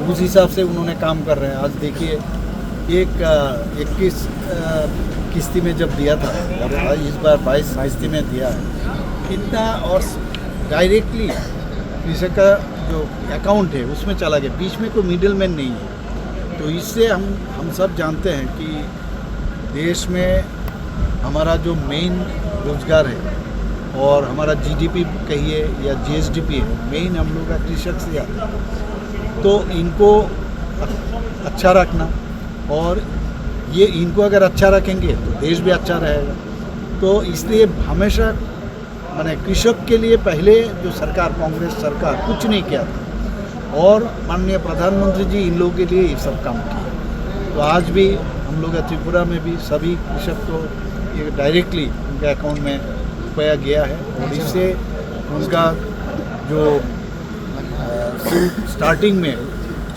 उस हिसाब से उन्होंने काम कर रहे हैं। आज देखिए 21 किस्ती में जब दिया था और इस बार 22 किस्ती में दिया है इतना, और डायरेक्टली कृषक का जो अकाउंट है उसमें चला गया, बीच में कोई मिडिल मैन नहीं है। तो इससे हम सब जानते हैं कि देश में हमारा जो मेन रोजगार है और हमारा जीडीपी कहिए या जीएसडीपी है, मेन हम लोग का कृषक से आता है। तो इनको अच्छा रखना, और ये इनको अगर अच्छा रखेंगे तो देश भी अच्छा रहेगा। तो इसलिए हमेशा मैंने कृषक के लिए पहले जो सरकार, कांग्रेस सरकार कुछ नहीं किया था, और माननीय प्रधानमंत्री जी इन लोगों के लिए ये सब काम किए। तो आज भी हम लोग त्रिपुरा में भी सभी कृषक को ये डायरेक्टली उनके अकाउंट में रुपया गया है, और इससे उनका जो स्टार्टिंग में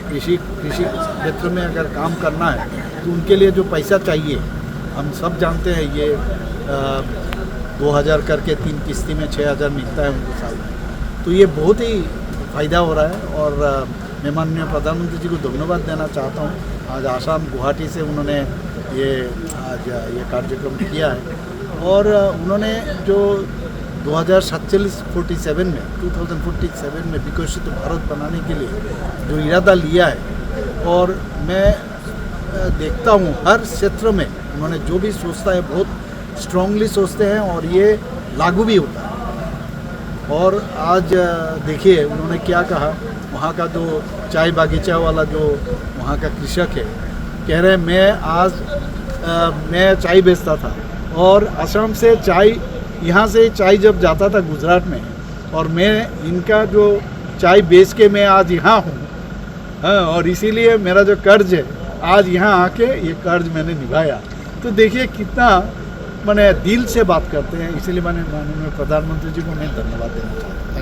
कृषि क्षेत्र में अगर काम करना है तो उनके लिए जो पैसा चाहिए, हम सब जानते हैं ये 2000 करके 3 किस्ती में 6000 मिलता है उनको साल में। तो ये बहुत ही फ़ायदा हो रहा है, और मैं माननीय प्रधानमंत्री जी को धन्यवाद देना चाहता हूँ। आज आसाम गुवाहाटी से उन्होंने आज ये कार्यक्रम किया है, और उन्होंने जो 2047 में विकसित भारत बनाने के लिए जो इरादा लिया है, और मैं देखता हूँ हर क्षेत्र में उन्होंने जो भी सोचता है बहुत स्ट्रांगली सोचते हैं, और ये लागू भी होता है। और आज देखिए उन्होंने क्या कहा, वहाँ का जो चाय बागीचा वाला जो वहाँ का कृषक है, कह रहे हैं मैं चाय बेचता था, और असम से चाय, यहाँ से चाय जब जाता था गुजरात में, और मैं इनका जो चाय बेच के मैं आज यहाँ हूँ, और इसीलिए मेरा जो कर्ज है आज यहाँ आके ये कर्ज मैंने निभाया। तो देखिए कितना मैंने दिल से बात करते हैं, इसीलिए मैंने माननीय प्रधानमंत्री जी को मैं धन्यवाद देना चाहता हूँ।